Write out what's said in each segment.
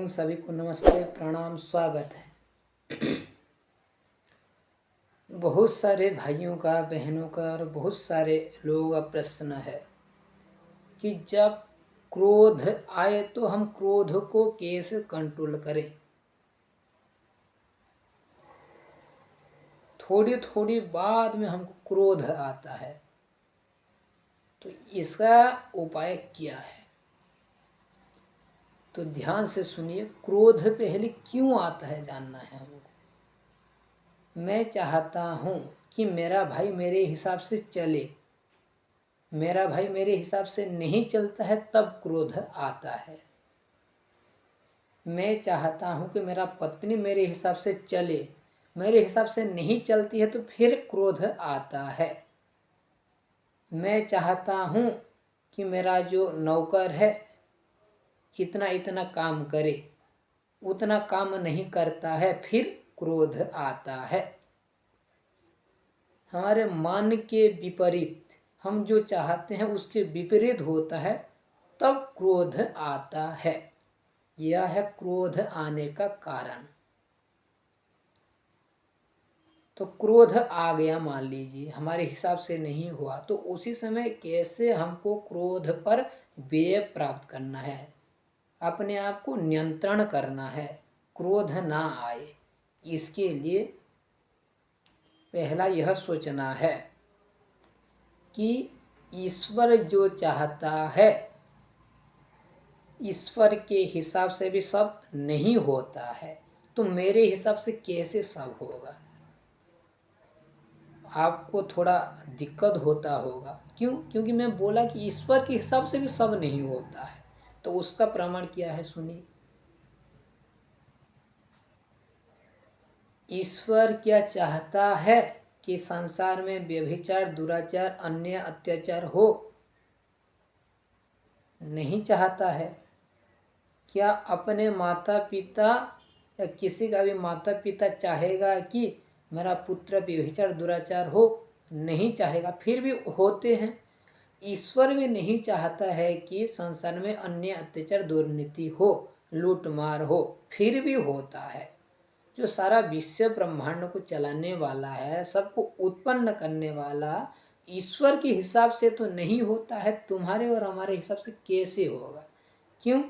हरिओम। सभी को नमस्ते, प्रणाम, स्वागत है। बहुत सारे भाइयों का, बहनों का और बहुत सारे लोगों का प्रश्न है कि जब क्रोध आए तो हम क्रोध को कैसे कंट्रोल करें। थोड़ी थोड़ी बाद में हमको क्रोध आता है, तो इसका उपाय क्या है? तो ध्यान से सुनिए। क्रोध पहले क्यों आता है जानना है हमको। मैं चाहता हूँ कि मेरा भाई मेरे हिसाब से चले, मेरा भाई मेरे हिसाब से नहीं चलता है तब क्रोध आता है। मैं चाहता हूँ कि मेरा पत्नी मेरे हिसाब से चले, मेरे हिसाब से नहीं चलती है तो फिर क्रोध आता है। मैं चाहता हूँ कि मेरा जो नौकर है इतना इतना काम करे, उतना काम नहीं करता है, फिर क्रोध आता है। हमारे मन के विपरीत, हम जो चाहते हैं उसके विपरीत होता है तब क्रोध आता है। यह है क्रोध आने का कारण। तो क्रोध आ गया, मान लीजिए हमारे हिसाब से नहीं हुआ, तो उसी समय कैसे हमको क्रोध पर विजय प्राप्त करना है, अपने आप को नियंत्रण करना है, क्रोध ना आए। इसके लिए पहला यह सोचना है कि ईश्वर जो चाहता है, ईश्वर के हिसाब से भी सब नहीं होता है, तो मेरे हिसाब से कैसे सब होगा। आपको थोड़ा दिक्कत होता होगा, क्यों? क्योंकि मैं बोला कि ईश्वर के हिसाब से भी सब नहीं होता है। तो उसका प्रमाण क्या है, सुनिए। ईश्वर क्या चाहता है कि संसार में व्यभिचार, दुराचार, अन्य अत्याचार हो? नहीं चाहता है। क्या अपने माता पिता या किसी का भी माता पिता चाहेगा कि मेरा पुत्र व्यभिचार दुराचार हो? नहीं चाहेगा, फिर भी होते हैं। ईश्वर भी नहीं चाहता है कि संसार में अन्य अत्याचार, दुर्नीति हो, लूटमार हो, फिर भी होता है। जो सारा विश्व ब्रह्मांड को चलाने वाला है, सबको उत्पन्न करने वाला, ईश्वर के हिसाब से तो नहीं होता है, तुम्हारे और हमारे हिसाब से कैसे होगा? क्यों?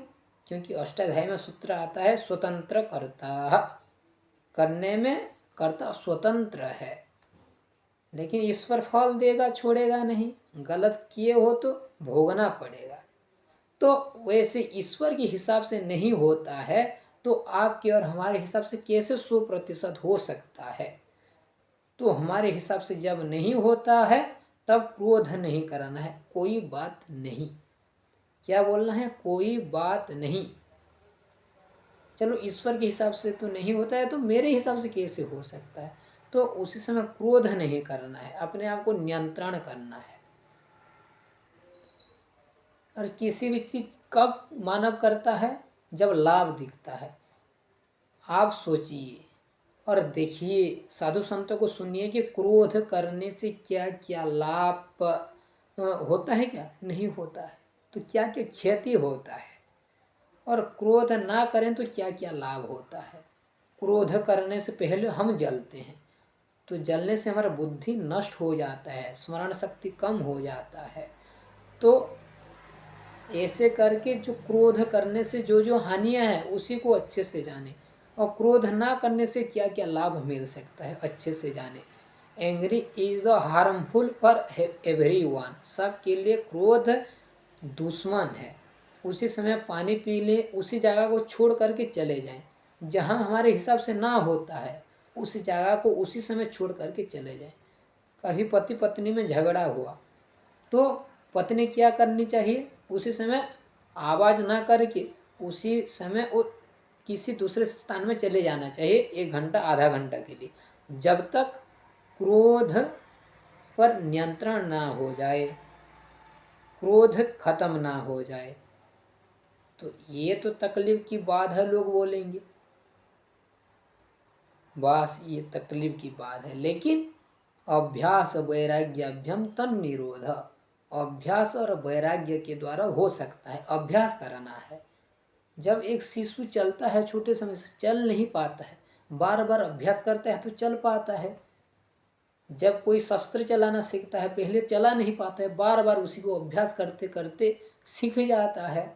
क्योंकि अष्टाध्याय में सूत्र आता है, स्वतंत्र कर्ता। करने में कर्ता स्वतंत्र है, लेकिन ईश्वर फल देगा, छोड़ेगा नहीं। गलत किए हो तो भोगना पड़ेगा। तो वैसे ईश्वर के हिसाब से नहीं होता है, तो आपके और हमारे हिसाब से कैसे 100% हो सकता है? तो हमारे हिसाब से जब नहीं होता है तब क्रोध नहीं करना है, कोई बात नहीं। क्या बोलना है? कोई बात नहीं। चलो, ईश्वर के हिसाब से तो नहीं होता है, तो मेरे हिसाब से कैसे हो सकता है? तो उसी समय क्रोध नहीं करना है, अपने आप को नियंत्रण करना है। और किसी भी चीज कब मानव करता है? जब लाभ दिखता है। आप सोचिए और देखिए, साधु संतों को सुनिए कि क्रोध करने से क्या क्या लाभ होता है, क्या नहीं होता है, तो क्या क्या क्षति होता है। और क्रोध ना करें तो क्या क्या लाभ होता है। क्रोध करने से पहले हम जलते हैं, तो जलने से हमारा बुद्धि नष्ट हो जाता है, स्मरण शक्ति कम हो जाता है। तो ऐसे करके जो क्रोध करने से जो जो हानियां हैं उसी को अच्छे से जाने, और क्रोध ना करने से क्या क्या लाभ मिल सकता है अच्छे से जाने। Angry is a harmful for everyone. सबके लिए क्रोध दुश्मन है। उसी समय पानी पी लें, उसी जगह को छोड़ करके चले जाएं। जहां हमारे हिसाब से ना होता है उसी जगह को उसी समय छोड़ करके चले जाएं। कभी पति पत्नी में झगड़ा हुआ तो पत्नी क्या करनी चाहिए? उसी समय आवाज़ ना करके उसी समय वो किसी दूसरे स्थान में चले जाना चाहिए, 1 घंटा आधा घंटा के लिए, जब तक क्रोध पर नियंत्रण ना हो जाए, क्रोध खत्म ना हो जाए। तो ये तो तकलीफ की बात है, लोग बोलेंगे बस ये तकलीफ की बात है। लेकिन अभ्यास वैराग्याभ्यम तन निरोध, अभ्यास और वैराग्य के द्वारा हो सकता है। अभ्यास करना है, जब एक शिशु चलता है, छोटे समय से चल नहीं पाता है, बार बार अभ्यास करता है तो चल पाता है। जब कोई शस्त्र चलाना सीखता है, पहले चला नहीं पाता है, बार बार उसी को अभ्यास करते करते सीख जाता है।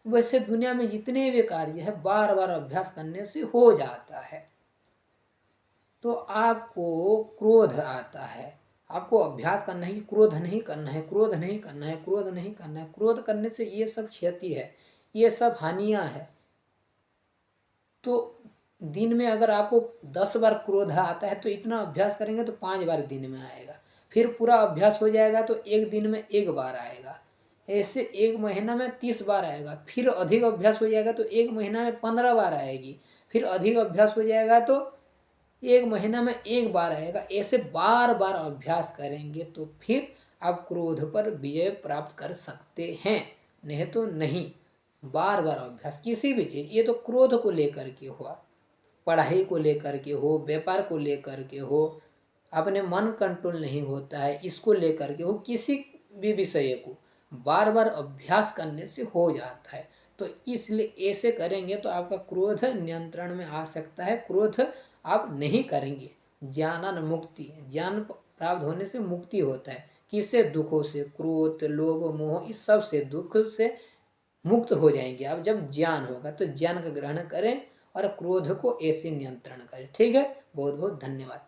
वैसे दुनिया में जितने भी कार्य है बार बार अभ्यास करने से हो जाता है। तो आपको क्रोध आता है, आपको अभ्यास करना है कि क्रोध नहीं करना है, क्रोध नहीं करना है, क्रोध नहीं करना है। क्रोध करने से ये सब क्षति है, ये सब हानियां है। तो दिन में अगर आपको 10 बार क्रोध आता है तो इतना अभ्यास करेंगे तो 5 बार दिन में आएगा। फिर पूरा अभ्यास हो जाएगा तो एक दिन में 1 बार आएगा। ऐसे 1 महीना में 30 बार आएगा। फिर अधिक अभ्यास हो जाएगा तो 1 महीना में 15 बार आएगी। फिर अधिक अभ्यास हो जाएगा तो 1 महीना में 1 बार आएगा। ऐसे बार बार अभ्यास करेंगे तो फिर आप क्रोध पर विजय प्राप्त कर सकते हैं, नहीं तो नहीं। बार बार अभ्यास किसी भी चीज़, ये तो क्रोध को लेकर के हुआ, पढ़ाई को लेकर के हो, व्यापार को लेकर के हो, अपने मन कंट्रोल नहीं होता है इसको लेकर के हो, किसी भी विषय को बार बार अभ्यास करने से हो जाता है। तो इसलिए ऐसे करेंगे तो आपका क्रोध नियंत्रण में आ सकता है। क्रोध आप नहीं करेंगे। ज्ञानान मुक्ति, ज्ञान प्राप्त होने से मुक्ति होता है। किससे? दुखों से, क्रोध, लोभ, मोह, इस सब से, दुख से मुक्त हो जाएंगे आप जब ज्ञान होगा। तो ज्ञान का ग्रहण करें और क्रोध को ऐसे नियंत्रण करें। ठीक है, बहुत बहुत धन्यवाद।